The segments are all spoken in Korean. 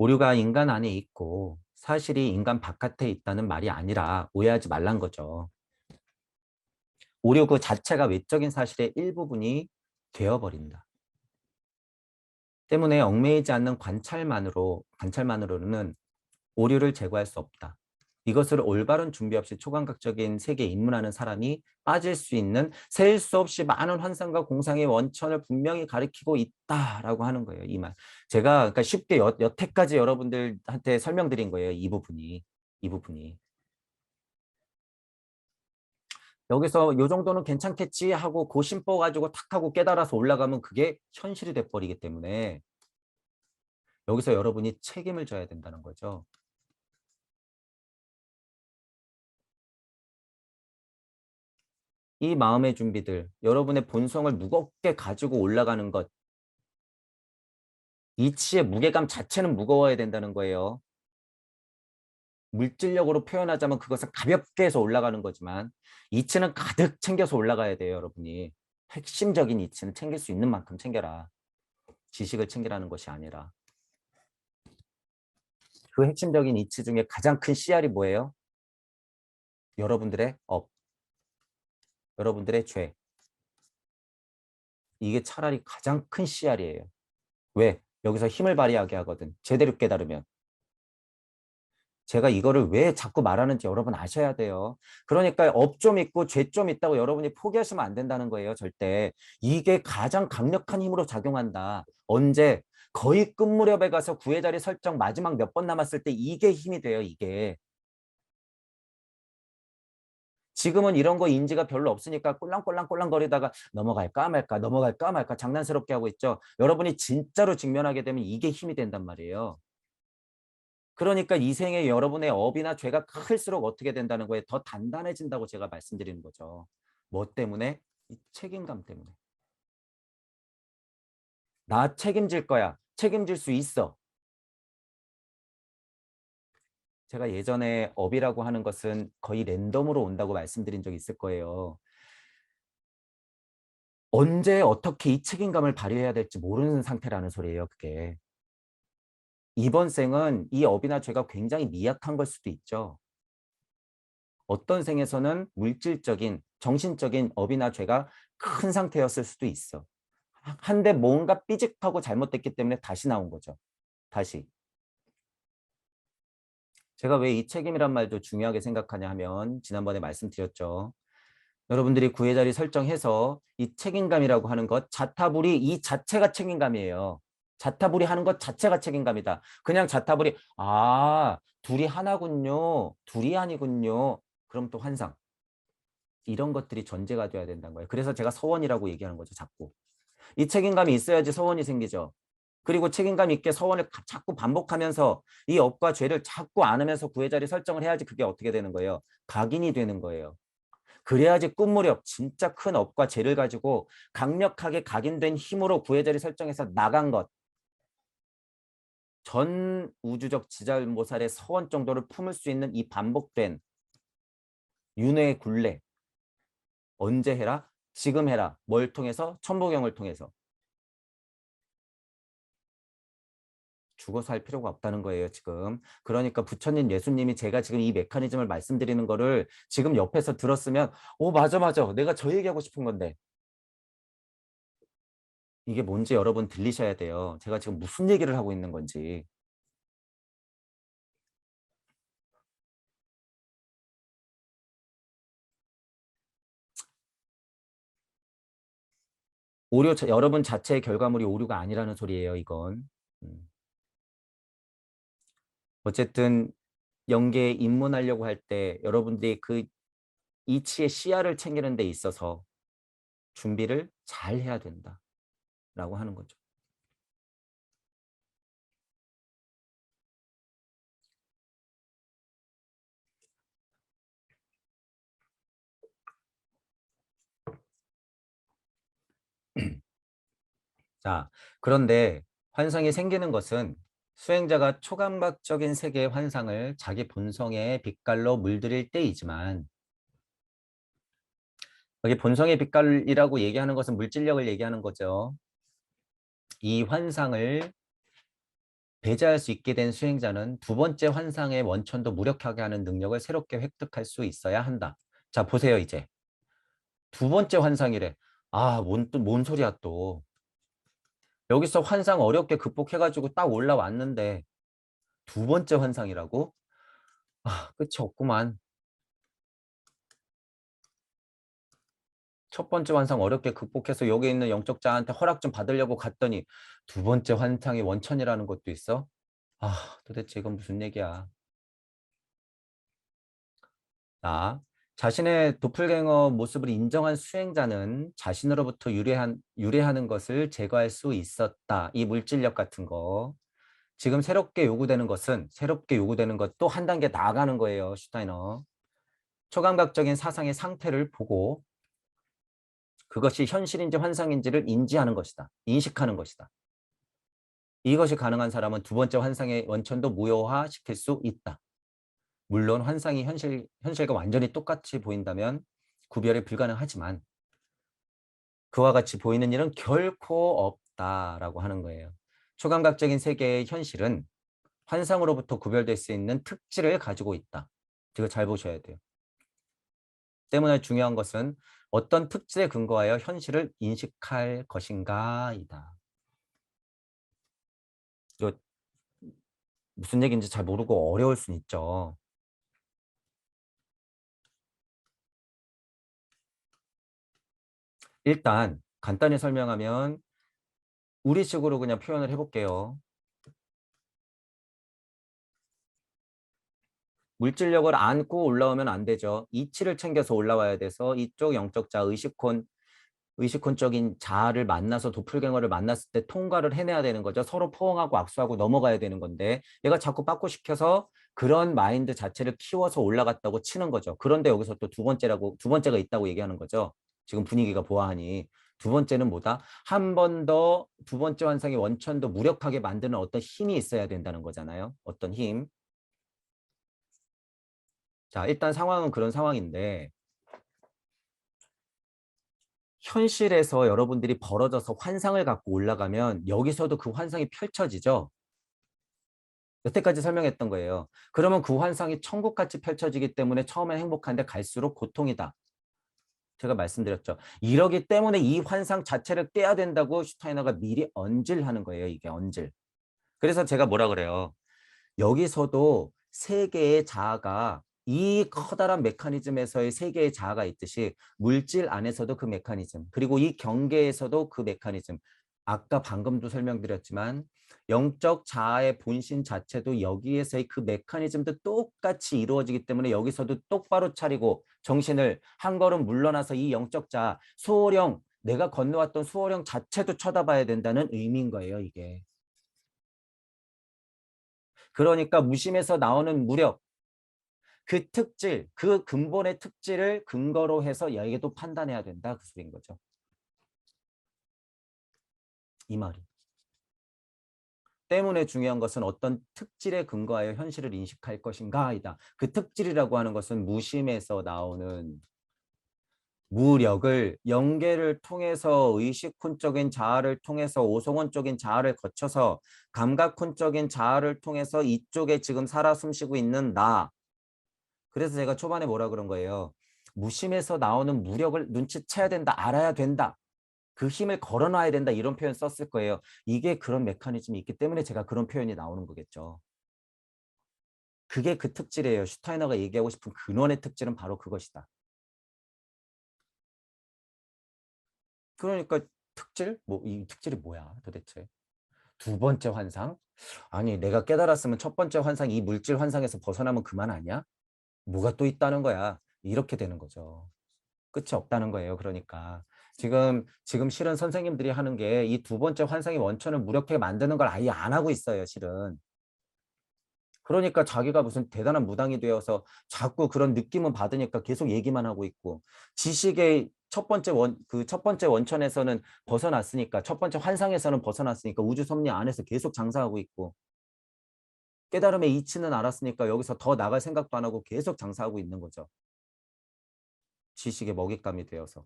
오류가 인간 안에 있고 사실이 인간 바깥에 있다는 말이 아니라 오해하지 말란 거죠. 오류 그 자체가 외적인 사실의 일부분이 되어버린다. 때문에 얽매이지 않는 관찰만으로는 오류를 제거할 수 없다. 이것을 올바른 준비 없이 초감각적인 세계에 입문하는 사람이 빠질 수 있는 셀 수 없이 많은 환상과 공상의 원천을 분명히 가리키고 있다라고 하는 거예요. 이 말. 제가 그러니까 쉽게 여태까지 여러분들한테 설명드린 거예요. 이 부분이. 이 부분이. 여기서 요 정도는 괜찮겠지 하고 고심뻐 가지고 탁 하고 깨달아서 올라가면 그게 현실이 돼 버리기 때문에 여기서 여러분이 책임을 져야 된다는 거죠. 이 마음의 준비들, 여러분의 본성을 무겁게 가지고 올라가는 것, 이치의 무게감 자체는 무거워야 된다는 거예요. 물질력으로 표현하자면 그것을 가볍게 해서 올라가는 거지만 이치는 가득 챙겨서 올라가야 돼요, 여러분이. 핵심적인 이치는 챙길 수 있는 만큼 챙겨라. 지식을 챙기라는 것이 아니라. 그 핵심적인 이치 중에 가장 큰 씨알이 뭐예요? 여러분들의 업, 여러분들의 죄. 이게 차라리 가장 큰 씨알이에요. 왜? 여기서 힘을 발휘하게 하거든. 제대로 깨달으면. 제가 이거를 왜 자꾸 말하는지 여러분 아셔야 돼요. 그러니까 업 좀 있고 죄 좀 있다고 여러분이 포기하시면 안 된다는 거예요. 절대. 이게 가장 강력한 힘으로 작용한다. 언제? 거의 끝 무렵에 가서 구해자리 설정 마지막 몇 번 남았을 때 이게 힘이 돼요. 이게. 지금은 이런 거 인지가 별로 없으니까 꼴랑꼴랑꼴랑거리다가 넘어갈까 말까 넘어갈까 말까 장난스럽게 하고 있죠. 여러분이 진짜로 직면하게 되면 이게 힘이 된단 말이에요. 그러니까 이 생에 여러분의 업이나 죄가 클수록 어떻게 된다는 거에 더 단단해진다고 제가 말씀드리는 거죠. 뭐 때문에? 이 책임감 때문에. 나 책임질 거야. 책임질 수 있어. 제가 예전에 업이라고 하는 것은 거의 랜덤으로 온다고 말씀드린 적이 있을 거예요. 언제 어떻게 이 책임감을 발휘해야 될지 모르는 상태라는 소리예요, 그게. 이번 생은 이 업이나 죄가 굉장히 미약한 걸 수도 있죠. 어떤 생에서는 물질적인, 정신적인 업이나 죄가 큰 상태였을 수도 있어. 한데 뭔가 삐직하고 잘못됐기 때문에 다시 나온 거죠. 다시. 제가 왜 이 책임이란 말도 중요하게 생각하냐 하면 지난번에 말씀드렸죠. 여러분들이 구해자리 설정해서 이 책임감이라고 하는 것, 자타불이 이 자체가 책임감이에요. 자타불이 하는 것 자체가 책임감이다. 그냥 자타불이 둘이 하나군요. 둘이 아니군요. 그럼 또 환상. 이런 것들이 전제가 돼야 된다는 거예요. 그래서 제가 서원이라고 얘기하는 거죠. 자꾸. 이 책임감이 있어야지 서원이 생기죠. 그리고 책임감 있게 서원을 자꾸 반복하면서 이 업과 죄를 자꾸 안으면서 구해자리 설정을 해야지 그게 어떻게 되는 거예요? 각인이 되는 거예요. 그래야지 끝 무렵 진짜 큰 업과 죄를 가지고 강력하게 각인된 힘으로 구해자리 설정해서 나간 것. 전 우주적 지잘모살의 서원 정도를 품을 수 있는 이 반복된 윤회의 굴레. 언제 해라? 지금 해라. 뭘 통해서? 천부경을 통해서. 죽어서 할 필요가 없다는 거예요, 지금. 그러니까 부처님, 예수님이 제가 지금 이 메커니즘을 말씀드리는 거를 지금 옆에서 들었으면 맞아, 맞아. 내가 저 얘기하고 싶은 건데. 이게 뭔지 여러분 들리셔야 돼요. 제가 지금 무슨 얘기를 하고 있는 건지. 여러분 자체의 결과물이 오류가 아니라는 소리예요, 이건. 음. 어쨌든 연계에 입문하려고 할 때 여러분들이 그 이치의 시야를 챙기는 데 있어서 준비를 잘 해야 된다라고 하는 거죠. 자, 그런데 환상이 생기는 것은 수행자가 초감각적인 세계의 환상을 자기 본성의 빛깔로 물들일 때이지만 여기 본성의 빛깔이라고 얘기하는 것은 물질력을 얘기하는 거죠. 이 환상을 배제할 수 있게 된 수행자는 두 번째 환상의 원천도 무력하게 하는 능력을 새롭게 획득할 수 있어야 한다. 자, 보세요, 이제. 두 번째 환상이래. 아, 뭔 소리야, 또. 여기서 환상 어렵게 극복해가지고 딱 올라왔는데, 두 번째 환상이라고? 아, 끝이 없구만. 첫 번째 환상 어렵게 극복해서 여기 있는 영적자한테 허락 좀 받으려고 갔더니 두 번째 환상이 원천이라는 것도 있어? 아, 도대체 이건 무슨 얘기야. 자, 자신의 도플갱어 모습을 인정한 수행자는 자신으로부터 유래하는 것을 제거할 수 있었다. 이 물질력 같은 거. 지금 새롭게 요구되는 것도 한 단계 나아가는 거예요, 슈타이너. 초감각적인 사상의 상태를 보고 그것이 현실인지 환상인지를 인지하는 것이다. 인식하는 것이다. 이것이 가능한 사람은 두 번째 환상의 원천도 무효화시킬 수 있다. 물론 환상이 현실과 완전히 똑같이 보인다면 구별이 불가능하지만 그와 같이 보이는 일은 결코 없다라고 하는 거예요. 초감각적인 세계의 현실은 환상으로부터 구별될 수 있는 특질을 가지고 있다. 이거 잘 보셔야 돼요. 때문에 중요한 것은 어떤 특질에 근거하여 현실을 인식할 것인가이다. 이거 무슨 얘기인지 잘 모르고 어려울 수는 있죠. 일단 간단히 설명하면 우리식으로 그냥 표현을 해볼게요. 물질력을 안고 올라오면 안 되죠. 이치를 챙겨서 올라와야 돼서 이쪽 영적 자 의식혼적인 자아를 만나서 도플갱어를 만났을 때 통과를 해내야 되는 거죠. 서로 포옹하고 악수하고 넘어가야 되는 건데 얘가 자꾸 빠꾸 시켜서 그런 마인드 자체를 키워서 올라갔다고 치는 거죠. 그런데 여기서 또 두 번째가 있다고 얘기하는 거죠. 지금 분위기가 보아하니 두 번째는 뭐다? 한 번 더 두 번째 환상의 원천도 무력하게 만드는 어떤 힘이 있어야 된다는 거잖아요. 어떤 힘. 자, 일단 상황은 그런 상황인데 현실에서 여러분들이 벌어져서 환상을 갖고 올라가면 여기서도 그 환상이 펼쳐지죠. 여태까지 설명했던 거예요. 그러면 그 환상이 천국같이 펼쳐지기 때문에 처음엔 행복한데 갈수록 고통이다. 제가 말씀드렸죠. 이러기 때문에 이 환상 자체를 깨야 된다고 슈타이너가 미리 언질하는 거예요. 이게 언질. 그래서 제가 뭐라 그래요. 여기서도 세계의 자아가 이 커다란 메커니즘에서의 세계의 자아가 있듯이 물질 안에서도 그 메커니즘, 그리고 이 경계에서도 그 메커니즘, 아까 방금도 설명드렸지만 영적 자아의 본신 자체도 여기에서의 그 메커니즘도 똑같이 이루어지기 때문에 여기서도 똑바로 차리고 정신을 한 걸음 물러나서 이 영적 자아, 수호령, 내가 건너왔던 수호령 자체도 쳐다봐야 된다는 의미인 거예요, 이게. 그러니까 무심에서 나오는 무력, 그 특질, 그 근본의 특질을 근거로 해서 얘도 판단해야 된다. 그 소리인 거죠. 이 말이. 때문에 중요한 것은 어떤 특질에 근거하여 현실을 인식할 것인가이다. 그 특질이라고 하는 것은 무심에서 나오는 무력을 연계를 통해서 의식혼적인 자아를 통해서 오성원적인 자아를 거쳐서 감각혼적인 자아를 통해서 이쪽에 지금 살아 숨쉬고 있는 나. 그래서 제가 초반에 뭐라 그런 거예요. 무심에서 나오는 무력을 눈치채야 된다. 알아야 된다. 그 힘을 걸어놔야 된다. 이런 표현 썼을 거예요. 이게 그런 메커니즘이 있기 때문에 제가 그런 표현이 나오는 거겠죠. 그게 그 특질이에요. 슈타이너가 얘기하고 싶은 근원의 특질은 바로 그것이다. 그러니까 특질? 뭐 이 특질이 뭐야 도대체? 두 번째 환상? 아니 내가 깨달았으면 첫 번째 환상 이 물질 환상에서 벗어나면 그만 아니야? 뭐가 또 있다는 거야. 이렇게 되는 거죠. 끝이 없다는 거예요. 그러니까 지금 실은 선생님들이 하는 게 이 두 번째 환상의 원천을 무력하게 만드는 걸 아예 안 하고 있어요. 실은. 그러니까 자기가 무슨 대단한 무당이 되어서 자꾸 그런 느낌은 받으니까 계속 얘기만 하고 있고 지식의 첫 번째 원천에서는 벗어났으니까 첫 번째 환상에서는 벗어났으니까 우주 섭리 안에서 계속 장사하고 있고 깨달음의 이치는 알았으니까 여기서 더 나갈 생각도 안 하고 계속 장사하고 있는 거죠. 지식의 먹잇감이 되어서.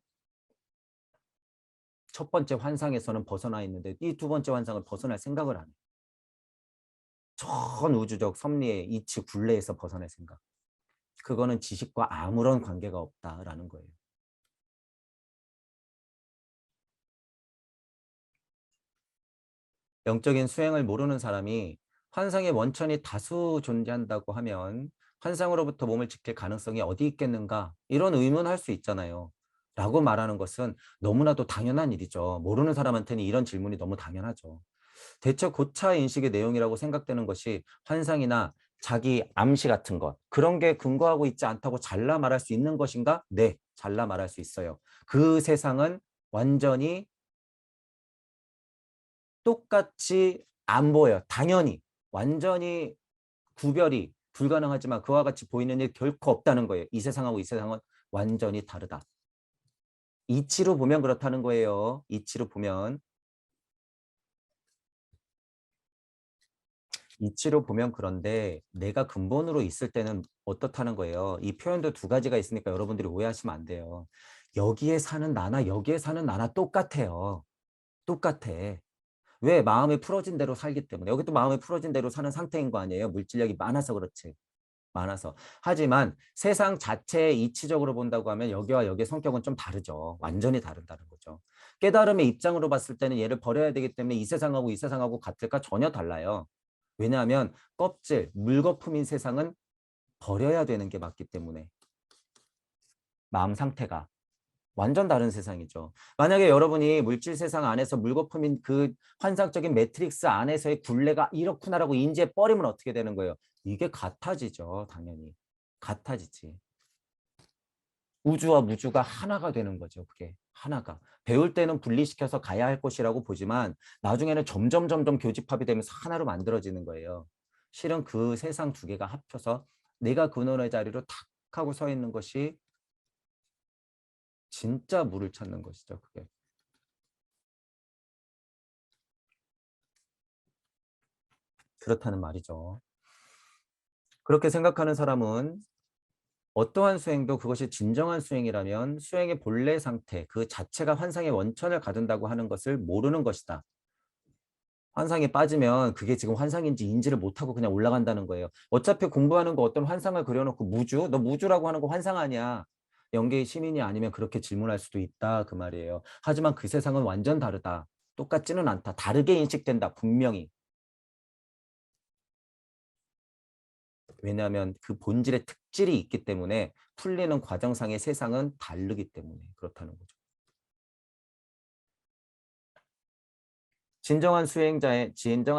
첫 번째 환상에서는 벗어나 있는데 이 두 번째 환상을 벗어날 생각을 안 해. 전 우주적 섭리의 이치 굴레에서 벗어날 생각. 그거는 지식과 아무런 관계가 없다라는 거예요. 영적인 수행을 모르는 사람이 환상의 원천이 다수 존재한다고 하면 환상으로부터 몸을 지킬 가능성이 어디 있겠는가? 이런 의문할 수 있잖아요. 라고 말하는 것은 너무나도 당연한 일이죠. 모르는 사람한테는 이런 질문이 너무 당연하죠. 대체 고차 인식의 내용이라고 생각되는 것이 환상이나 자기 암시 같은 것, 그런 게 근거하고 있지 않다고 잘라 말할 수 있는 것인가? 네, 잘라 말할 수 있어요. 그 세상은 완전히 똑같이 안 보여요. 당연히 완전히 구별이 불가능하지만 그와 같이 보이는 일 결코 없다는 거예요. 이 세상하고 이 세상은 완전히 다르다. 이치로 보면 그렇다는 거예요. 이치로 보면. 이치로 보면 그런데 내가 근본으로 있을 때는 어떻다는 거예요. 이 표현도 두 가지가 있으니까 여러분들이 오해하시면 안 돼요. 여기에 사는 나나 여기에 사는 나나 똑같아요. 똑같아. 왜? 마음이 풀어진 대로 살기 때문에. 여기 또 마음이 풀어진 대로 사는 상태인 거 아니에요. 물질력이 많아서 그렇지. 많아서. 하지만 세상 자체의 이치적으로 본다고 하면 여기와 여기의 성격은 좀 다르죠. 완전히 다르다는 거죠. 깨달음의 입장으로 봤을 때는 얘를 버려야 되기 때문에 이 세상하고 같을까? 전혀 달라요. 왜냐하면 껍질, 물거품인 세상은 버려야 되는 게 맞기 때문에. 마음 상태가. 완전 다른 세상이죠. 만약에 여러분이 물질 세상 안에서 물거품인 그 환상적인 매트릭스 안에서의 굴레가 이렇구나라고 인지해 버리면 어떻게 되는 거예요? 이게 같아지죠. 당연히. 같아지지. 우주와 무주가 하나가 되는 거죠. 그게 하나가. 배울 때는 분리시켜서 가야 할 것이라고 보지만 나중에는 점점 교집합이 되면서 하나로 만들어지는 거예요. 실은 그 세상 두 개가 합쳐서 내가 근원의 자리로 탁 하고 서 있는 것이 진짜 물을 찾는 것이죠. 그게. 그렇다는 말이죠. 그렇게 생각하는 사람은 어떠한 수행도 그것이 진정한 수행이라면 수행의 본래 상태, 그 자체가 환상의 원천을 가둔다고 하는 것을 모르는 것이다. 환상에 빠지면 그게 지금 환상인지 인지를 못하고 그냥 올라간다는 거예요. 어차피 공부하는 거 어떤 환상을 그려놓고 무주? 너 무주라고 하는 거 환상 아니야. 영계의 시민이 아니면 그렇게 질문할 수도 있다 그 말이에요. 하지만 그 세상은 완전 다르다. 똑같지는 않다. 다르게 인식된다. 분명히. 왜냐하면 그 본질의 특질이 있기 때문에 풀리는 과정상의 세상은 다르기 때문에 그렇다는 거죠. 진정한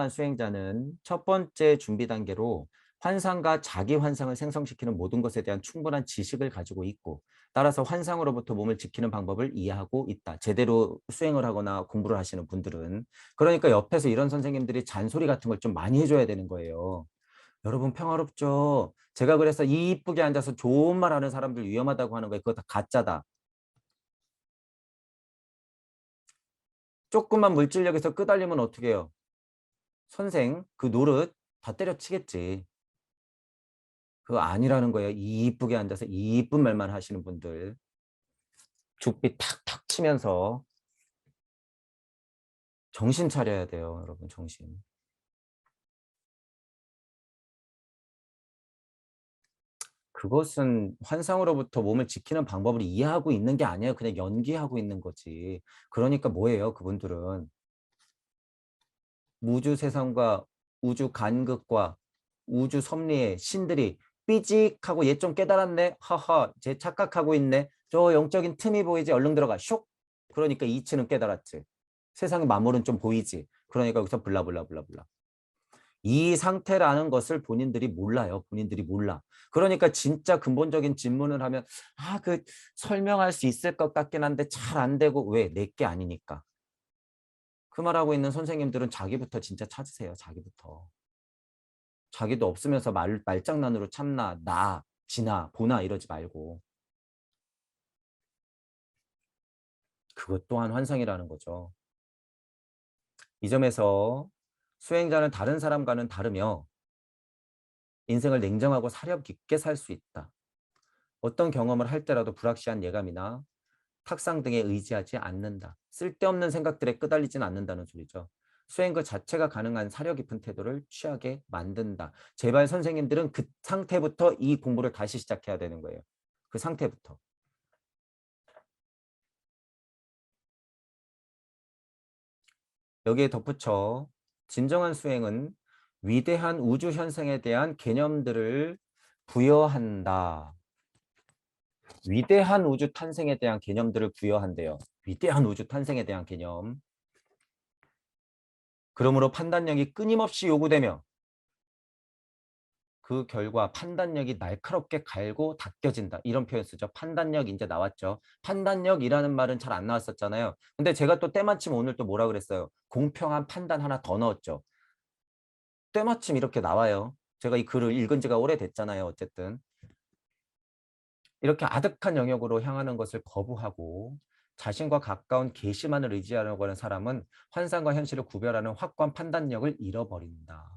수행자는 첫 번째 준비 단계로 환상과 자기 환상을 생성시키는 모든 것에 대한 충분한 지식을 가지고 있고 따라서 환상으로부터 몸을 지키는 방법을 이해하고 있다. 제대로 수행을 하거나 공부를 하시는 분들은. 그러니까 옆에서 이런 선생님들이 잔소리 같은 걸 좀 많이 해줘야 되는 거예요. 여러분 평화롭죠? 제가 그래서 이쁘게 앉아서 좋은 말 하는 사람들 위험하다고 하는 거예요. 그거 다 가짜다. 조금만 물질력에서 끄달리면 어떻게 해요? 선생 그 노릇 다 때려치겠지. 그거 아니라는 거예요. 이쁘게 앉아서 이쁜 말만 하시는 분들. 죽비 탁탁 치면서 정신 차려야 돼요. 여러분 정신. 그것은 환상으로부터 몸을 지키는 방법을 이해하고 있는 게 아니에요. 그냥 연기하고 있는 거지. 그러니까 뭐예요? 그분들은. 우주 세상과 우주 간극과 우주 섭리의 신들이 삐직하고 얘 좀 깨달았네. 하하, 쟤 착각하고 있네. 저 영적인 틈이 보이지. 얼른 들어가. 슉. 그러니까 이치는 깨달았지. 세상의 만물은 좀 보이지. 그러니까 여기서 블라블라블라블라. 이 상태라는 것을 본인들이 몰라요. 본인들이 몰라. 그러니까 진짜 근본적인 질문을 하면 그 설명할 수 있을 것 같긴 한데 잘 안 되고 왜? 내게 아니니까. 그 말하고 있는 선생님들은 자기부터 진짜 찾으세요. 자기부터. 자기도 없으면서 말장난으로 참나, 나, 지나, 보나 이러지 말고. 그것 또한 환상이라는 거죠. 이 점에서 수행자는 다른 사람과는 다르며 인생을 냉정하고 사려 깊게 살 수 있다. 어떤 경험을 할 때라도 불확실한 예감이나 탁상 등에 의지하지 않는다. 쓸데없는 생각들에 끄달리진 않는다는 소리죠. 수행 그 자체가 가능한 사려 깊은 태도를 취하게 만든다. 제발 선생님들은 그 상태부터 이 공부를 다시 시작해야 되는 거예요. 그 상태부터. 여기에 덧붙여 진정한 수행은 위대한 우주 현상에 대한 개념들을 부여한다. 위대한 우주 탄생에 대한 개념들을 부여한대요. 위대한 우주 탄생에 대한 개념. 그러므로 판단력이 끊임없이 요구되며 그 결과 판단력이 날카롭게 갈고 닦여진다. 이런 표현 쓰죠. 판단력 이제 나왔죠. 판단력이라는 말은 잘 안 나왔었잖아요. 근데 제가 또 때마침 오늘 또 뭐라 그랬어요? 공평한 판단 하나 더 넣었죠. 때마침 이렇게 나와요. 제가 이 글을 읽은 지가 오래됐잖아요. 어쨌든. 이렇게 아득한 영역으로 향하는 것을 거부하고 자신과 가까운 계시만을 의지하려고 하는 사람은 환상과 현실을 구별하는 확고한 판단력을 잃어버린다.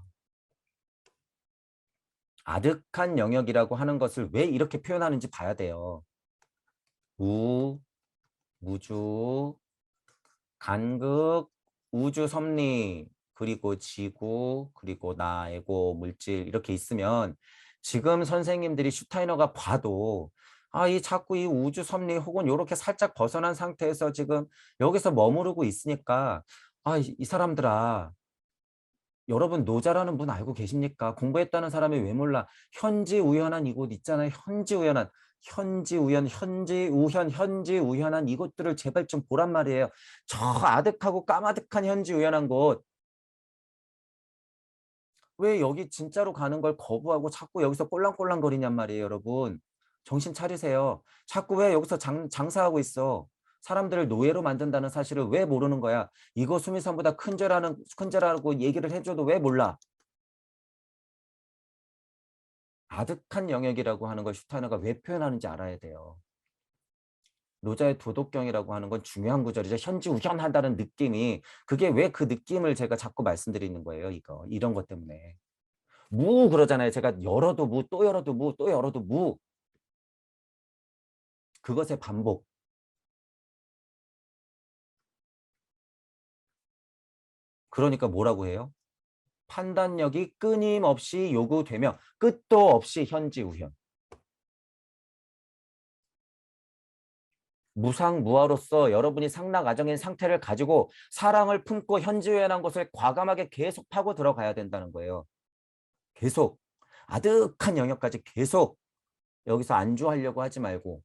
아득한 영역이라고 하는 것을 왜 이렇게 표현하는지 봐야 돼요. 무주, 간극, 우주 섭리, 그리고 지구, 그리고 나, 에고, 물질 이렇게 있으면 지금 선생님들이 슈타이너가 봐도 이 자꾸 이 우주 섭리 혹은 이렇게 살짝 벗어난 상태에서 지금 여기서 머무르고 있으니까 이 사람들아 여러분 노자라는 분 알고 계십니까? 공부했다는 사람이 왜 몰라? 현지우연한 이곳 있잖아요. 현지우연한 현지우연, 현지우현, 현지우연한 이것들을 제발 좀 보란 말이에요. 저 아득하고 까마득한 현지우연한 곳. 왜 여기 진짜로 가는 걸 거부하고 자꾸 여기서 꼴랑꼴랑거리냔 말이에요, 여러분. 정신 차리세요. 자꾸 왜 여기서 장사하고 있어? 사람들을 노예로 만든다는 사실을 왜 모르는 거야? 이거 수미산보다 큰 죄라고 얘기를 해줘도 왜 몰라? 아득한 영역이라고 하는 걸 슈타이너가 왜 표현하는지 알아야 돼요. 노자의 도덕경이라고 하는 건 중요한 구절이죠. 현지우연하다는 느낌이 그게 왜 그 느낌을 제가 자꾸 말씀드리는 거예요. 이런 것 때문에. 무 그러잖아요. 제가 열어도 무, 또 열어도 무, 또 열어도 무. 그것의 반복. 그러니까 뭐라고 해요? 판단력이 끊임없이 요구되며 끝도 없이 현지우연. 무상무화로서 여러분이 상락아정인 상태를 가지고 사랑을 품고 현지우연한 것을 과감하게 계속 파고 들어가야 된다는 거예요. 계속 아득한 영역까지 계속 여기서 안주하려고 하지 말고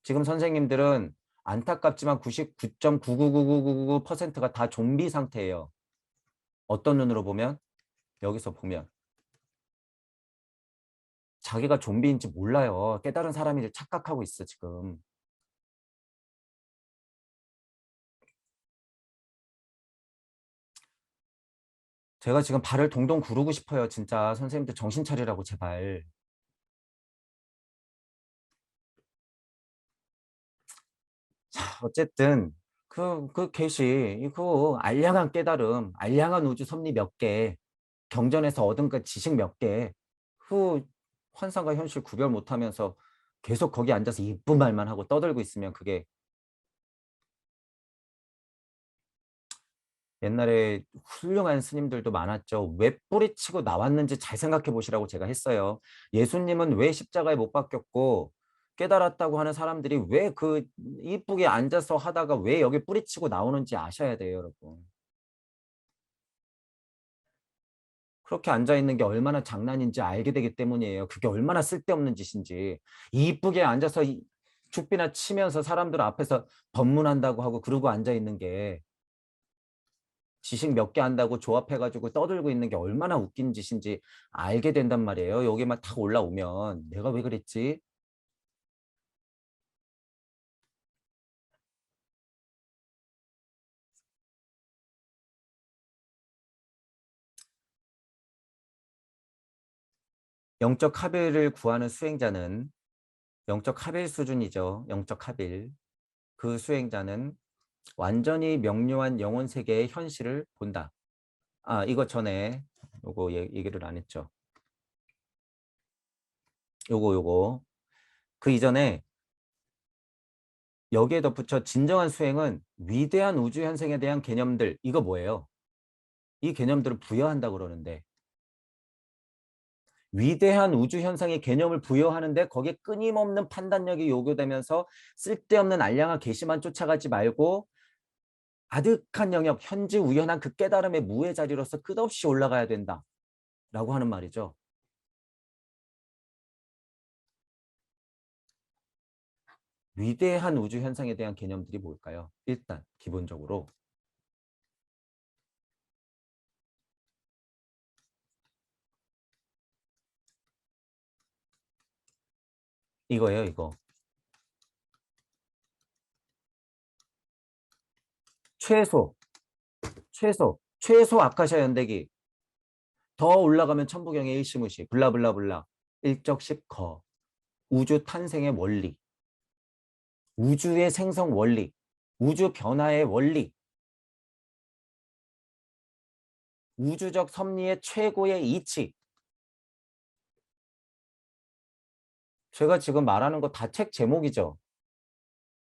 지금 선생님들은 안타깝지만 99.99999%가 다 좀비 상태예요. 어떤 눈으로 보면? 여기서 보면 자기가 좀비인지 몰라요. 깨달은 사람이 착각하고 있어 지금. 제가 지금 발을 동동 구르고 싶어요. 진짜 선생님들 정신 차리라고 제발. 자, 어쨌든 그 계시 그 알량한 깨달음, 알량한 우주 섭리 몇 개, 경전에서 얻은 그 지식 몇 개, 그 환상과 현실 구별 못하면서 계속 거기 앉아서 이쁜 말만 하고 떠들고 있으면 그게 옛날에 훌륭한 스님들도 많았죠. 왜 뿌리치고 나왔는지 잘 생각해 보시라고 제가 했어요. 예수님은 왜 십자가에 못 박혔고 깨달았다고 하는 사람들이 왜 그 이쁘게 앉아서 하다가 왜 여기 뿌리치고 나오는지 아셔야 돼요, 여러분. 그렇게 앉아 있는 게 얼마나 장난인지 알게 되기 때문이에요. 그게 얼마나 쓸데없는 짓인지. 이쁘게 앉아서 죽비나 치면서 사람들 앞에서 법문한다고 하고 그러고 앉아 있는 게 지식 몇 개 한다고 조합해가지고 떠들고 있는 게 얼마나 웃긴 짓인지 알게 된단 말이에요. 여기만 탁 올라오면 내가 왜 그랬지? 영적 합일을 구하는 수행자는 영적 합일 수준이죠. 영적 합일. 그 수행자는 완전히 명료한 영혼 세계의 현실을 본다. 이거 전에 요거 얘기를 안 했죠. 요거 그 이전에 여기에 덧붙여 진정한 수행은 위대한 우주 현상에 대한 개념들, 이거 뭐예요? 이 개념들을 부여한다 그러는데 위대한 우주 현상의 개념을 부여하는데 거기에 끊임없는 판단력이 요구되면서 쓸데없는 알량한 계시만 쫓아가지 말고 아득한 영역, 현지 우연한 그 깨달음의 무의 자리로서 끝없이 올라가야 된다라고 하는 말이죠. 위대한 우주 현상에 대한 개념들이 뭘까요? 일단 기본적으로 이거예요, 이거. 최소, 최소 아카시아 연대기. 더 올라가면 천부경의 일시무시, 블라블라블라, 일적십 거, 우주 탄생의 원리, 우주의 생성 원리, 우주 변화의 원리, 우주적 섭리의 최고의 이치. 제가 지금 말하는 거 다 책 제목이죠.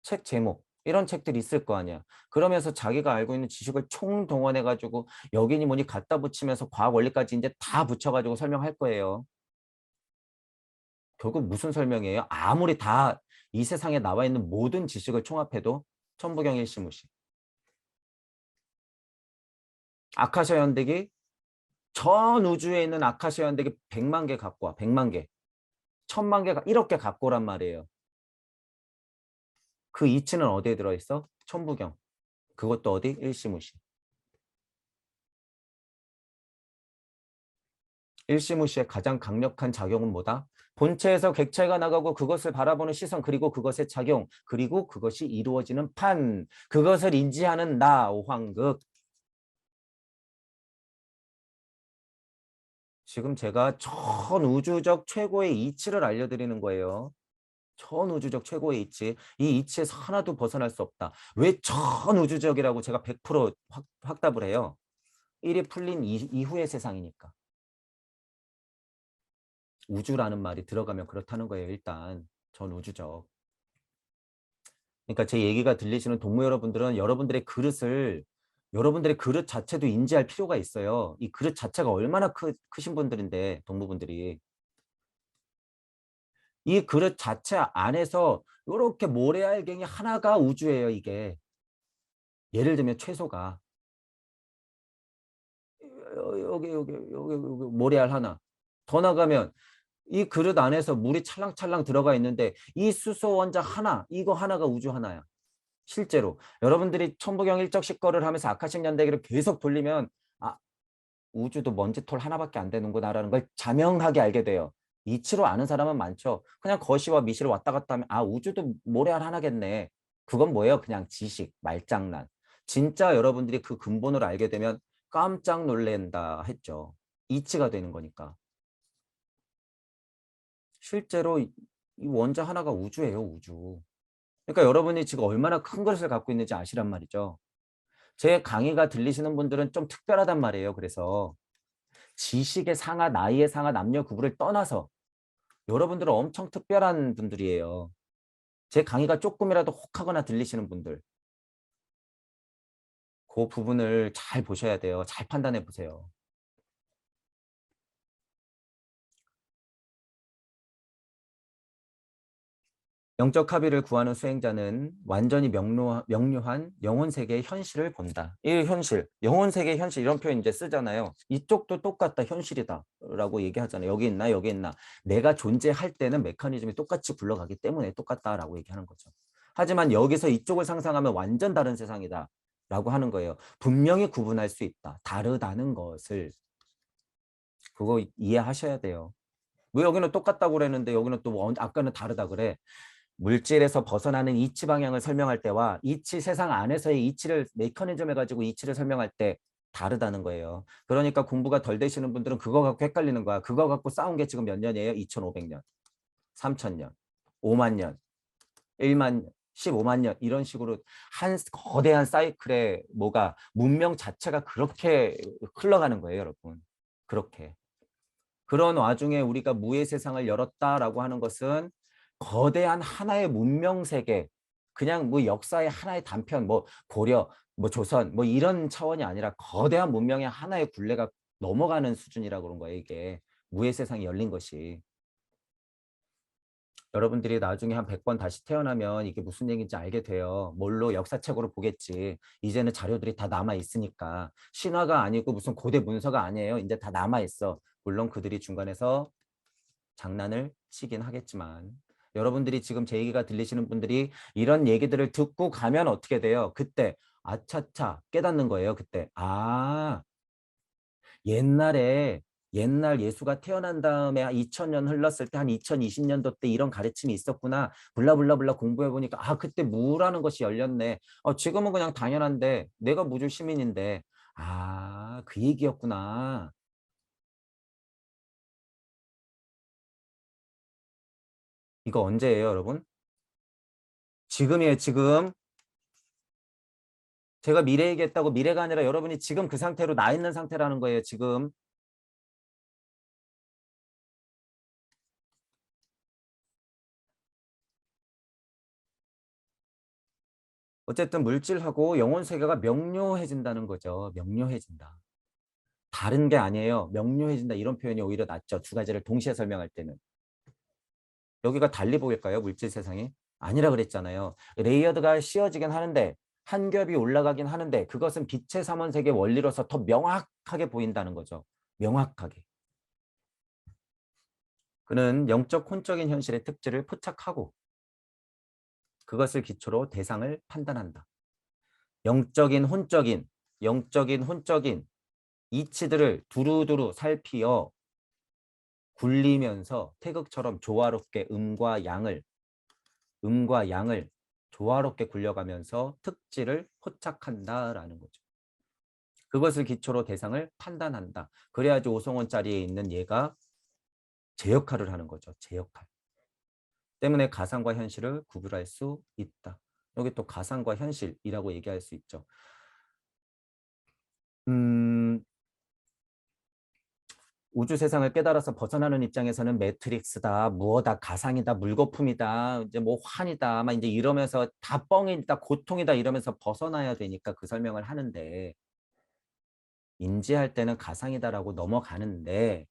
책 제목. 이런 책들이 있을 거 아니야. 그러면서 자기가 알고 있는 지식을 총동원해가지고 여기니 뭐니 갖다 붙이면서 과학 원리까지 이제 다 붙여가지고 설명할 거예요. 결국 무슨 설명이에요? 아무리 다 이 세상에 나와 있는 모든 지식을 총합해도 천부경 일시무시. 아카시아 연대기 전 우주에 있는 아카시아 연대기 100만 개 갖고 와. 100만 개. 1000만 개가 이렇게 갖고 오란 말이에요. 그 이치는 어디에 들어있어? 천부경. 그것도 어디? 일시무시. 일시무시의 가장 강력한 작용은 뭐다? 본체에서 객체가 나가고 그것을 바라보는 시선 그리고 그것의 작용 그리고 그것이 이루어지는 판 그것을 인지하는 나 오황극. 지금 제가 전 우주적 최고의 이치를 알려드리는 거예요. 전 우주적 최고의 이치. 이 이치에서 하나도 벗어날 수 없다. 왜 전 우주적이라고 제가 100% 확답을 해요. 일이 풀린 이후의 세상이니까. 우주라는 말이 들어가면 그렇다는 거예요. 일단 전 우주적. 그러니까 제 얘기가 들리시는 동무 여러분들은 여러분들의 그릇 자체도 인지할 필요가 있어요. 이 그릇 자체가 얼마나 크신 분들인데 동무분들이 이 그릇 자체 안에서 이렇게 모래알갱이 하나가 우주예요. 이게 예를 들면 최소가 여기 모래알 하나 더 나가면 이 그릇 안에서 물이 찰랑찰랑 들어가 있는데 이 수소 원자 하나 이거 하나가 우주 하나야. 실제로 여러분들이 천부경 일적식거를 하면서 아카식 연대기를 계속 돌리면 아 우주도 먼지톨 하나밖에 안 되는구나라는 걸 자명하게 알게 돼요. 이치로 아는 사람은 많죠. 그냥 거시와 미시를 왔다 갔다 하면 아 우주도 모래알 하나겠네. 그건 뭐예요? 그냥 지식, 말장난. 진짜 여러분들이 그 근본을 알게 되면 깜짝 놀랜다 했죠. 이치가 되는 거니까. 실제로 이 원자 하나가 우주예요, 우주. 그러니까 여러분이 지금 얼마나 큰 것을 갖고 있는지 아시란 말이죠. 제 강의가 들리시는 분들은 좀 특별하단 말이에요. 그래서 지식의 상하, 나이의 상하, 남녀 구분을 떠나서 여러분들은 엄청 특별한 분들이에요. 제 강의가 조금이라도 혹하거나 들리시는 분들. 그 부분을 잘 보셔야 돼요. 잘 판단해 보세요. 영적 합의를 구하는 수행자는 완전히 명료한 영혼 세계의 현실을 본다. 이 현실, 영혼 세계의 현실 이런 표현 이제 쓰잖아요. 이쪽도 똑같다, 현실이다 라고 얘기하잖아요. 여기 있나, 여기 있나. 내가 존재할 때는 메커니즘이 똑같이 굴러가기 때문에 똑같다라고 얘기하는 거죠. 하지만 여기서 이쪽을 상상하면 완전 다른 세상이다 라고 하는 거예요. 분명히 구분할 수 있다. 다르다는 것을. 그거 이해하셔야 돼요. 왜 여기는 똑같다고 그랬는데 여기는 또 아까는 다르다 그래. 물질에서 벗어나는 이치 방향을 설명할 때와 이치 세상 안에서의 이치를 메커니즘 해가지고 이치를 설명할 때 다르다는 거예요. 그러니까 공부가 덜 되시는 분들은 그거 갖고 헷갈리는 거야. 그거 갖고 싸운 게 지금 몇 년이에요? 2500년, 3000년, 5만 년, 1만 년, 15만 년 이런 식으로 한 거대한 사이클에 뭐가 문명 자체가 그렇게 흘러가는 거예요, 여러분. 그렇게. 그런 와중에 우리가 무의 세상을 열었다라고 하는 것은 거대한 하나의 문명 세계 그냥 뭐 역사의 하나의 단편, 뭐 고려, 뭐 조선, 뭐 이런 차원이 아니라 거대한 문명의 하나의 굴레가 넘어가는 수준이라고 그런 거예요, 이게. 무의 세상이 열린 것이. 여러분들이 나중에 한 100번 다시 태어나면 이게 무슨 얘기인지 알게 돼요. 뭘로 역사책으로 보겠지. 이제는 자료들이 다 남아 있으니까. 신화가 아니고 무슨 고대 문서가 아니에요. 이제 다 남아 있어. 물론 그들이 중간에서 장난을 치긴 하겠지만 여러분들이 지금 제 얘기가 들리시는 분들이 이런 얘기들을 듣고 가면 어떻게 돼요? 그때 아차차 깨닫는 거예요. 그때 옛날에 옛날 예수가 태어난 다음에 2000년 흘렀을 때 한 2020년도 때 이런 가르침이 있었구나. 블라블라블라 공부해 보니까 그때 무라는 것이 열렸네. 지금은 그냥 당연한데 내가 무주 시민인데 그 얘기였구나. 이거 언제예요, 여러분? 지금이에요, 지금. 제가 미래 얘기했다고 미래가 아니라 여러분이 지금 그 상태로 나 있는 상태라는 거예요, 지금. 어쨌든 물질하고 영혼 세계가 명료해진다는 거죠. 명료해진다. 다른 게 아니에요. 명료해진다. 이런 표현이 오히려 낫죠. 두 가지를 동시에 설명할 때는. 여기가 달리 보일까요? 물질 세상이? 아니라 그랬잖아요. 레이어드가 씌워지긴 하는데 한 겹이 올라가긴 하는데 그것은 빛의 삼원세계 원리로서 더 명확하게 보인다는 거죠. 명확하게. 그는 영적 혼적인 현실의 특질을 포착하고 그것을 기초로 대상을 판단한다. 영적인 혼적인, 영적인 혼적인 이치들을 두루두루 살피어 굴리면서 태극처럼 조화롭게 음과 양을 조화롭게 굴려가면서 특질을 포착한다라는 거죠. 그것을 기초로 대상을 판단한다. 그래야지 오성원 자리에 있는 얘가 제 역할을 하는 거죠. 제 역할. 때문에 가상과 현실을 구별할 수 있다. 여기 또 가상과 현실이라고 얘기할 수 있죠. 음, 우주 세상을 깨달아서 벗어나는 입장에서는 매트릭스다, 무어다, 가상이다, 물거품이다, 이제 뭐 환이다, 막 이제 이러면서 다 뻥이다, 고통이다 이러면서 벗어나야 되니까 그 설명을 하는데 인지할 때는 가상이다라고 넘어가는데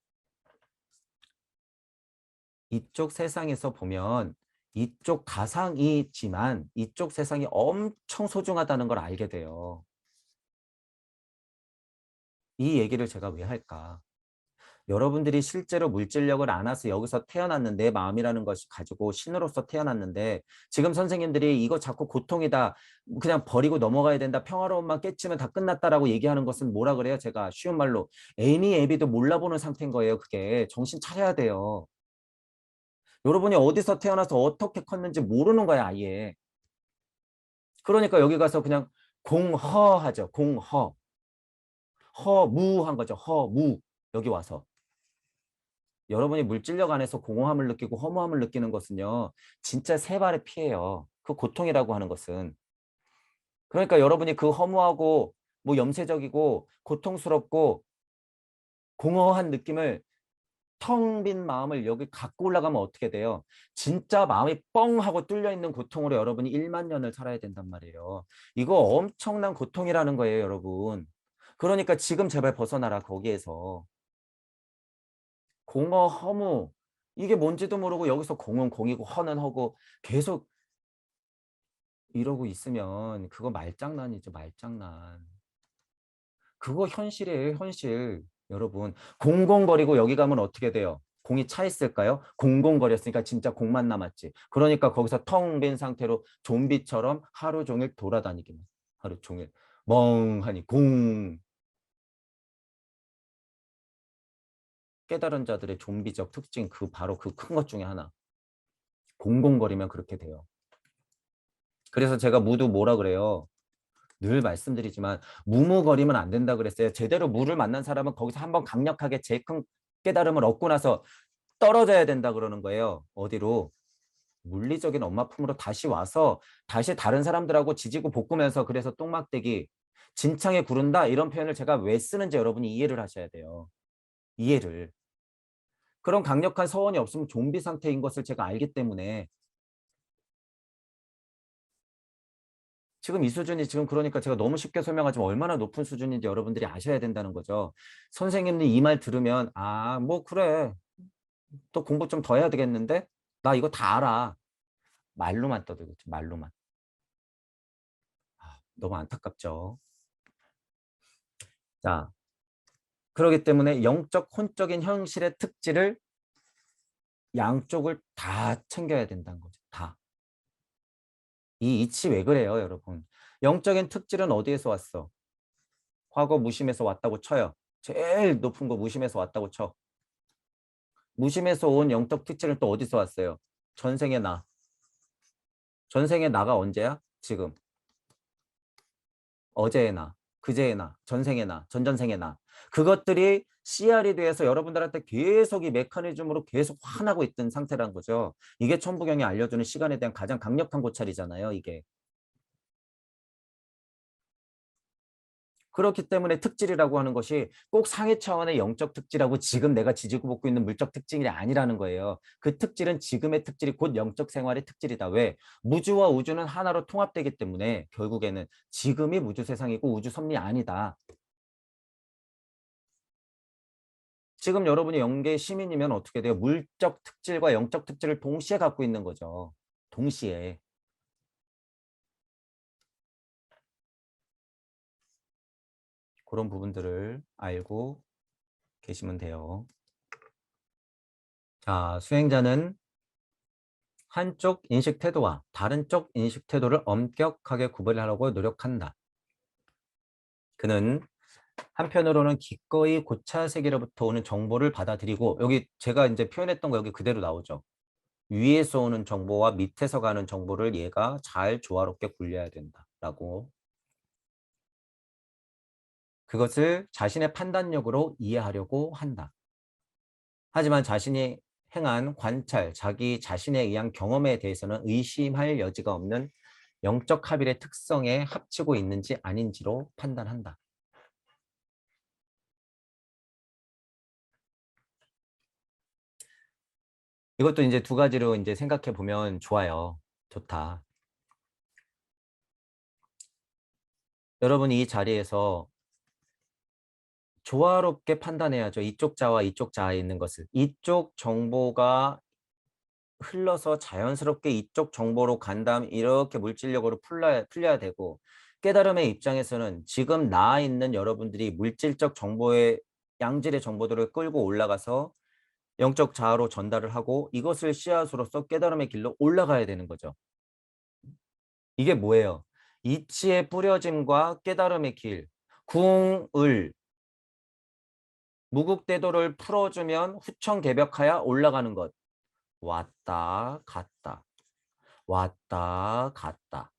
이쪽 세상에서 보면 이쪽 가상이지만 이쪽 세상이 엄청 소중하다는 걸 알게 돼요. 이 얘기를 제가 왜 할까? 여러분들이 실제로 물질력을 안아서 여기서 태어났는데 내 마음이라는 것이 가지고 신으로서 태어났는데 지금 선생님들이 이거 자꾸 고통이다 그냥 버리고 넘어가야 된다 평화로움만 깨치면 다 끝났다라고 얘기하는 것은 뭐라 그래요? 제가 쉬운 말로 애니 애비도 몰라보는 상태인 거예요. 그게 정신 차려야 돼요. 여러분이 어디서 태어나서 어떻게 컸는지 모르는 거야 아예. 그러니까 여기 가서 그냥 공허하죠. 공허. 허무한 거죠. 허무. 여기 와서. 여러분이 물질력 안에서 공허함을 느끼고 허무함을 느끼는 것은요. 진짜 세 발의 피해요. 그 고통이라고 하는 것은. 그러니까 여러분이 그 허무하고 뭐 염세적이고 고통스럽고 공허한 느낌을 텅 빈 마음을 여기 갖고 올라가면 어떻게 돼요? 진짜 마음이 뻥 하고 뚫려 있는 고통으로 여러분이 1만 년을 살아야 된단 말이에요. 이거 엄청난 고통이라는 거예요, 여러분. 그러니까 지금 제발 벗어나라, 거기에서. 공허, 허무. 이게 뭔지도 모르고 여기서 공은 공이고 허는 허고 계속 이러고 있으면 그거 말장난이죠, 말장난. 그거 현실이에요, 현실. 여러분, 공공거리고 여기 가면 어떻게 돼요? 공이 차 있을까요? 공공거렸으니까 진짜 공만 남았지. 그러니까 거기서 텅 빈 상태로 좀비처럼 하루 종일 돌아다니기만. 하루 종일. 멍하니 공. 깨달은 자들의 좀비적 특징 그 바로 그 큰 것 중에 하나. 공공거리면 그렇게 돼요. 그래서 제가 무도 뭐라 그래요? 늘 말씀드리지만 무무거리면 안 된다 그랬어요. 제대로 무를 만난 사람은 거기서 한번 강력하게 제일 큰 깨달음을 얻고 나서 떨어져야 된다 그러는 거예요. 어디로? 물리적인 엄마 품으로 다시 와서 다시 다른 사람들하고 지지고 볶으면서 그래서 똥막대기 진창에 구른다 이런 표현을 제가 왜 쓰는지 여러분이 이해를 하셔야 돼요. 이해를. 그런 강력한 서원이 없으면 좀비 상태인 것을 제가 알기 때문에 지금 이 수준이 지금 그러니까 제가 너무 쉽게 설명하지만 얼마나 높은 수준인지 여러분들이 아셔야 된다는 거죠. 선생님이 이 말 들으면 아, 뭐 그래. 또 공부 좀 더 해야 되겠는데? 나 이거 다 알아. 말로만 떠들겠죠. 말로만. 아, 너무 안타깝죠. 자, 그렇기 때문에 영적, 혼적인 현실의 특질을 양쪽을 다 챙겨야 된다는 거죠. 다. 이 이치 왜 그래요, 여러분? 영적인 특질은 어디에서 왔어? 과거 무심에서 왔다고 쳐요. 제일 높은 거 무심에서 왔다고 쳐. 무심에서 온 영적 특질은 또 어디서 왔어요? 전생의 나. 전생의 나가 언제야? 지금. 어제의 나, 그제의 나, 전생의 나, 전전생의 나. 그것들이 CR이 돼서 여러분들한테 계속 이 메커니즘으로 계속 화나고 있던 상태라는 거죠. 이게 천부경이 알려주는 시간에 대한 가장 강력한 고찰이잖아요, 이게. 그렇기 때문에 특질이라고 하는 것이 꼭 상해 차원의 영적 특질하고 지금 내가 지지고 볶고 있는 물적 특징이 아니라는 거예요. 그 특질은 지금의 특질이 곧 영적 생활의 특질이다. 왜? 무주와 우주는 하나로 통합되기 때문에 결국에는 지금이 무주 세상이고 우주 섭리 아니다. 지금 여러분이 영계 시민이면 어떻게 돼요? 물적 특질과 영적 특질을 동시에 갖고 있는 거죠. 동시에. 그런 부분들을 알고 계시면 돼요. 자, 수행자는 한쪽 인식 태도와 다른 쪽 인식 태도를 엄격하게 구별하려고 노력한다. 그는 한편으로는 기꺼이 고차 세계로부터 오는 정보를 받아들이고, 여기 제가 이제 표현했던 거 여기 그대로 나오죠. 위에서 오는 정보와 밑에서 가는 정보를 얘가 잘 조화롭게 굴려야 된다라고. 그것을 자신의 판단력으로 이해하려고 한다. 하지만 자신이 행한 관찰, 자기 자신에 의한 경험에 대해서는 의심할 여지가 없는 영적 합일의 특성에 합치고 있는지 아닌지로 판단한다. 이것도 이제 두 가지로 이제 생각해 보면 좋아요. 좋다. 여러분이 이 자리에서 조화롭게 판단해야죠. 이쪽 자와 이쪽 자에 있는 것을. 이쪽 정보가 흘러서 자연스럽게 이쪽 정보로 간 다음 이렇게 물질력으로 풀려야 되고, 깨달음의 입장에서는 지금 나와 있는 여러분들이 물질적 정보의 양질의 정보들을 끌고 올라가서 영적 자아로 전달을 하고 이것을 씨앗으로서 깨달음의 길로 올라가야 되는 거죠. 이게 뭐예요? 이치의 뿌려짐과 깨달음의 길, 궁을 무국대도를 풀어주면 후청개벽하여 올라가는 것. 왔다 갔다 왔다 갔다.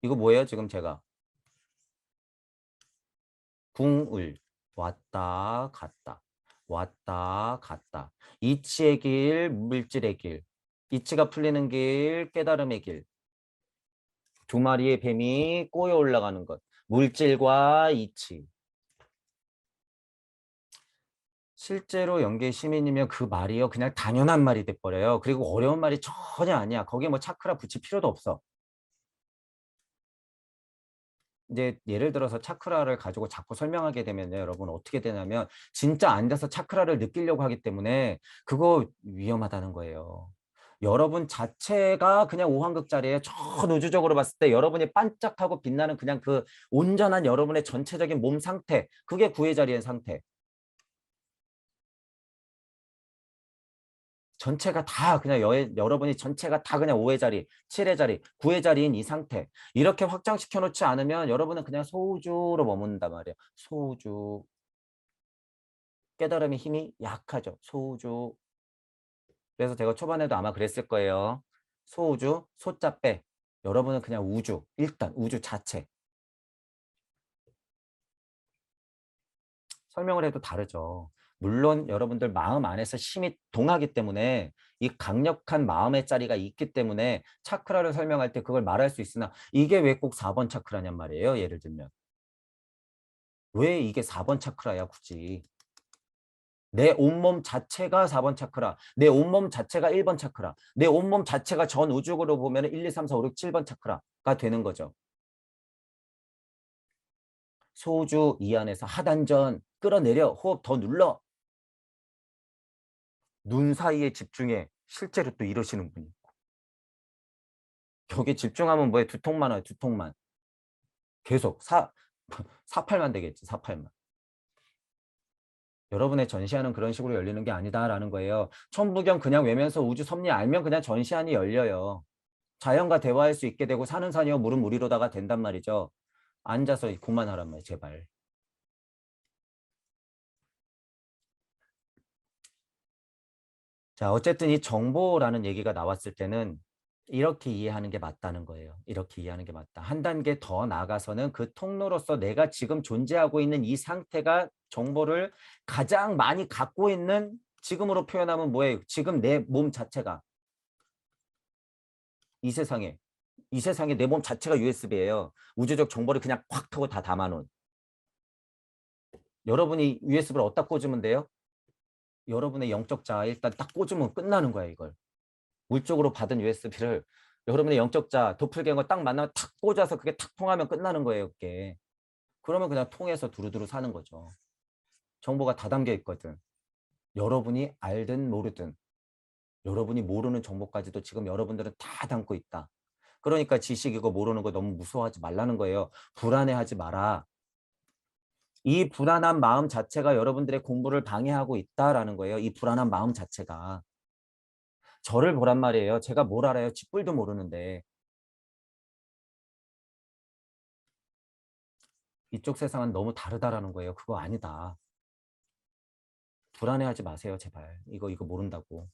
이거 뭐예요? 지금 제가 궁을 왔다 갔다 왔다 갔다. 이치의 길, 물질의 길. 이치가 풀리는 길, 깨달음의 길. 두 마리의 뱀이 꼬여 올라가는 것. 물질과 이치. 실제로 영계 시민이면 그 말이요. 그냥 당연한 말이 돼버려요. 그리고 어려운 말이 전혀 아니야. 거기에 뭐 차크라 붙일 필요도 없어. 이제 예를 들어서 차크라를 가지고 자꾸 설명하게 되면요, 여러분 어떻게 되냐면 진짜 앉아서 차크라를 느끼려고 하기 때문에 그거 위험하다는 거예요. 여러분 자체가 그냥 오한극자리에 전 우주적으로 봤을 때 여러분이 반짝하고 빛나는 그냥 그 온전한 여러분의 전체적인 몸 상태, 그게 구의 자리의 상태. 전체가 다 그냥 여러분이 전체가 다 그냥 5의 자리, 7의 자리, 9의 자리인 이 상태. 이렇게 확장시켜 놓지 않으면 여러분은 그냥 소우주로 머문단 말이에요. 소우주. 깨달음의 힘이 약하죠. 소우주. 그래서 제가 초반에도 아마 그랬을 거예요. 소우주, 소자 빼. 여러분은 그냥 우주. 일단 우주 자체. 설명을 해도 다르죠. 물론 여러분들 마음 안에서 힘이 동하기 때문에 이 강력한 마음의 자리가 있기 때문에 차크라를 설명할 때 그걸 말할 수 있으나 이게 왜 꼭 4번 차크라냔 말이에요. 예를 들면. 왜 이게 4번 차크라야 굳이. 내 온몸 자체가 4번 차크라. 내 온몸 자체가 1번 차크라. 내 온몸 자체가 전 우주로 보면 1, 2, 3, 4, 5, 6, 7번 차크라가 되는 거죠. 소주 이 안에서 하단전 끌어내려. 호흡 더 눌러. 눈 사이에 집중해. 실제로 또 이러시는 분이. 여기 집중하면 뭐에 두통만 와요. 두통만. 계속 사팔만 되겠지. 사팔만. 여러분의 전시하는 그런 식으로 열리는 게 아니다라는 거예요. 천부경 그냥 외면서 우주 섭리 알면 그냥 전시안이 열려요. 자연과 대화할 수 있게 되고 사는 사니와 물은 물이로다가 된단 말이죠. 앉아서 그만하란 말이에요. 제발. 자, 어쨌든 이 정보라는 얘기가 나왔을 때는 이렇게 이해하는 게 맞다는 거예요. 이렇게 이해하는 게 맞다. 한 단계 더 나아가서는 그 통로로서 내가 지금 존재하고 있는 이 상태가 정보를 가장 많이 갖고 있는, 지금으로 표현하면 뭐예요? 지금 내 몸 자체가 이 세상에 내 몸 자체가 USB예요. 우주적 정보를 그냥 콱 하고 다 담아놓은. 여러분이 USB를 어디다 꽂으면 돼요? 여러분의 영적 자아 일단 딱 꽂으면 끝나는 거야, 이걸. 물적으로 받은 USB를 여러분의 영적 자아 도플갱어 딱 만나면 탁 꽂아서 그게 탁 통하면 끝나는 거예요, 그게. 그러면 그냥 통해서 두루두루 사는 거죠. 정보가 다 담겨 있거든. 여러분이 알든 모르든 여러분이 모르는 정보까지도 지금 여러분들은 다 담고 있다. 그러니까 지식이고 모르는 거 너무 무서워하지 말라는 거예요. 불안해하지 마라. 이 불안한 마음 자체가 여러분들의 공부를 방해하고 있다라는 거예요. 이 불안한 마음 자체가. 저를 보란 말이에요. 제가 뭘 알아요? 쥐뿔도 모르는데. 이쪽 세상은 너무 다르다라는 거예요. 그거 아니다. 불안해하지 마세요, 제발. 이거 모른다고.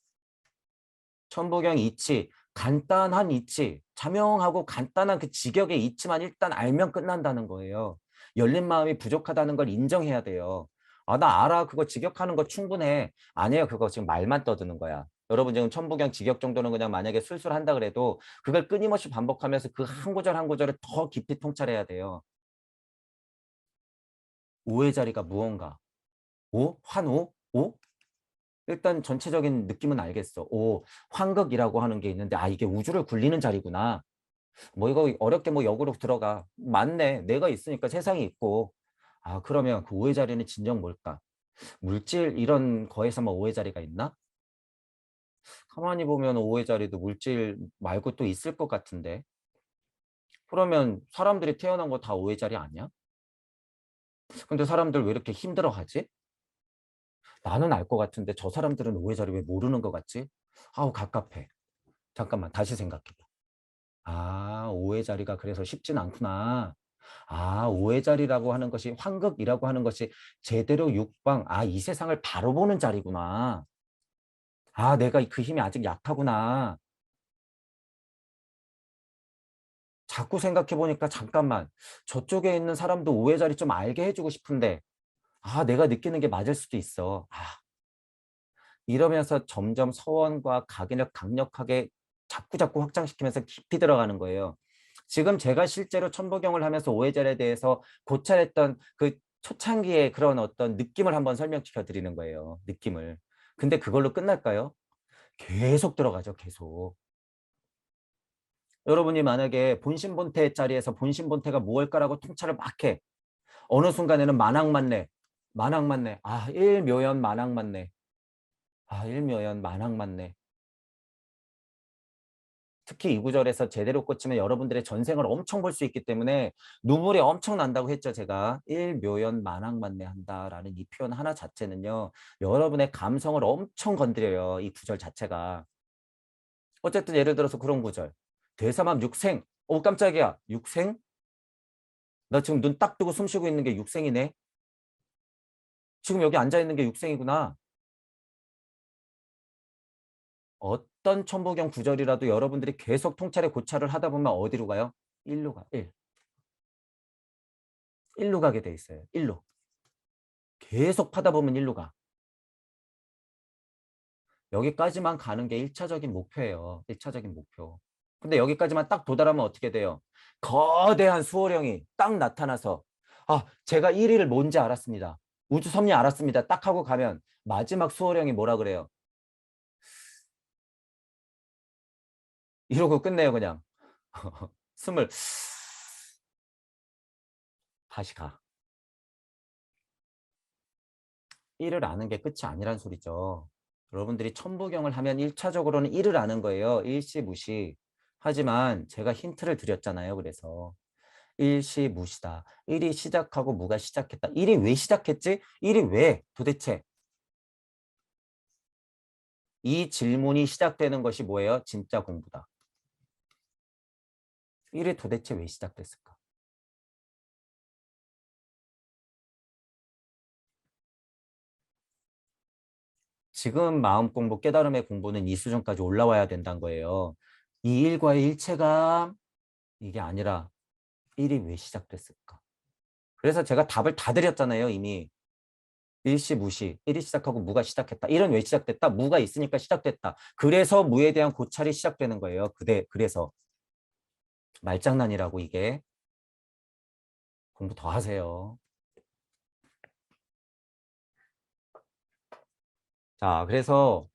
천부경 이치, 간단한 이치, 자명하고 간단한 그 직역의 이치만 일단 알면 끝난다는 거예요. 열린 마음이 부족하다는 걸 인정해야 돼요. 아, 나 알아. 그거 직역하는 거 충분해. 아니에요. 그거 지금 말만 떠드는 거야. 여러분 지금 천부경 직역 정도는 그냥 만약에 술술 한다 그래도 그걸 끊임없이 반복하면서 그 한 구절 한 구절을 더 깊이 통찰해야 돼요. 오의 자리가 무언가? 오? 환호? 오? 일단 전체적인 느낌은 알겠어. 오, 환극이라고 하는 게 있는데, 아, 이게 우주를 굴리는 자리구나. 뭐 이거 어렵게 뭐 역으로 들어가. 맞네. 내가 있으니까 세상이 있고. 아, 그러면 그 오의 자리는 진정 뭘까? 물질 이런 거에서만 오의 자리가 있나? 가만히 보면 오의 자리도 물질 말고 또 있을 것 같은데. 그러면 사람들이 태어난 거 다 오의 자리 아니야? 근데 사람들 왜 이렇게 힘들어하지? 나는 알 것 같은데 저 사람들은 오의 자리 왜 모르는 것 같지? 아우, 갑갑해. 잠깐만, 다시 생각해봐. 아, 오의 자리가 그래서 쉽진 않구나. 아, 오의 자리라고 하는 것이 환극이라고 하는 것이 제대로 육방, 아, 이 세상을 바로 보는 자리구나. 아, 내가 그 힘이 아직 약하구나. 자꾸 생각해 보니까 잠깐만, 저쪽에 있는 사람도 오의 자리 좀 알게 해주고 싶은데, 아, 내가 느끼는 게 맞을 수도 있어. 아, 이러면서 점점 서원과 각인을 강력하게 자꾸 확장시키면서 깊이 들어가는 거예요. 지금 제가 실제로 천부경을 하면서 오해절에 대해서 고찰했던 그 초창기의 그런 어떤 느낌을 한번 설명시켜 드리는 거예요. 느낌을. 근데 그걸로 끝날까요? 계속 들어가죠. 계속. 여러분이 만약에 본신본태 자리에서 본신본태가 무엇일까라고 통찰을 막 해. 어느 순간에는 만학만내. 만학만내. 아, 일묘연 만학만내. 아, 일묘연 만학만내. 특히 이 구절에서 제대로 꽂히면 여러분들의 전생을 엄청 볼 수 있기 때문에 눈물이 엄청 난다고 했죠. 제가 일묘연 만학만내한다라는 이 표현 하나 자체는요. 여러분의 감성을 엄청 건드려요. 이 구절 자체가. 어쨌든 예를 들어서 그런 구절. 대사맘 육생. 오, 깜짝이야. 육생? 나 지금 눈 딱 뜨고 숨 쉬고 있는 게 육생이네. 지금 여기 앉아 있는 게 육생이구나. 어떤 천부경 구절이라도 여러분들이 계속 통찰에 고찰을 하다 보면 어디로 가요? 일로 가. 일로 가게 돼 있어요. 일로. 계속 파다 보면 일로 가. 여기까지만 가는 게 1차적인 목표예요. 1차적인 목표. 근데 여기까지만 딱 도달하면 어떻게 돼요? 거대한 수호령이 딱 나타나서 아, 제가 1위를 뭔지 알았습니다. 우주 섭리 알았습니다. 딱 하고 가면 마지막 수호령이 뭐라 그래요? 이러고 끝내요, 그냥. 숨을 다시 가. 1을 아는 게 끝이 아니란 소리죠. 여러분들이 천부경을 하면 1차적으로는 1을 아는 거예요. 일시무시. 하지만 제가 힌트를 드렸잖아요. 그래서 일시무시다. 1이 시작하고 무가 시작했다. 1이 왜 시작했지? 1이 왜? 도대체 이 질문이 시작되는 것이 뭐예요? 진짜 공부다. 1이 도대체 왜 시작됐을까? 지금 마음 공부, 깨달음의 공부는 이 수준까지 올라와야 된다는 거예요. 이 일과의 일체감 이게 아니라 1이 왜 시작됐을까? 그래서 제가 답을 다 드렸잖아요, 이미. 일시무시, 1이 시작하고 무가 시작했다. 1은 왜 시작됐다? 무가 있으니까 시작됐다. 그래서 무에 대한 고찰이 시작되는 거예요. 그래서 말장난이라고 이게. 공부 더 하세요. 자, 그래서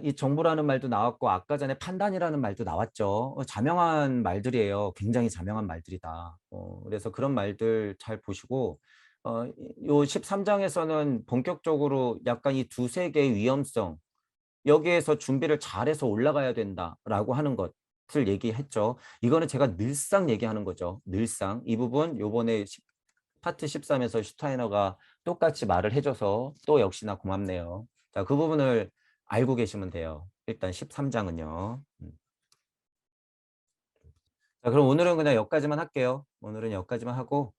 이 정보라는 말도 나왔고 아까 전에 판단이라는 말도 나왔죠. 자명한 말들이에요. 굉장히 자명한 말들이다. 그래서 그런 말들 잘 보시고 요 13장에서는 본격적으로 약간 이 두세 개의 위험성 여기에서 준비를 잘해서 올라가야 된다라고 하는 것을 얘기했죠. 이거는 제가 늘상 얘기하는 거죠. 늘상. 이 부분 요번에 파트 13에서 슈타이너가 똑같이 말을 해줘서 또 역시나 고맙네요. 자, 그 부분을 알고 계시면 돼요. 일단 13장은요. 자, 그럼 오늘은 그냥 여기까지만 할게요. 오늘은 여기까지만 하고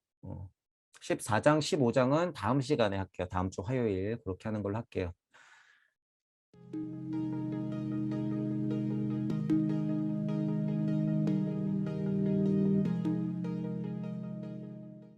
14장, 15장은 다음 시간에 할게요. 다음 주 화요일 그렇게 하는 걸로 할게요.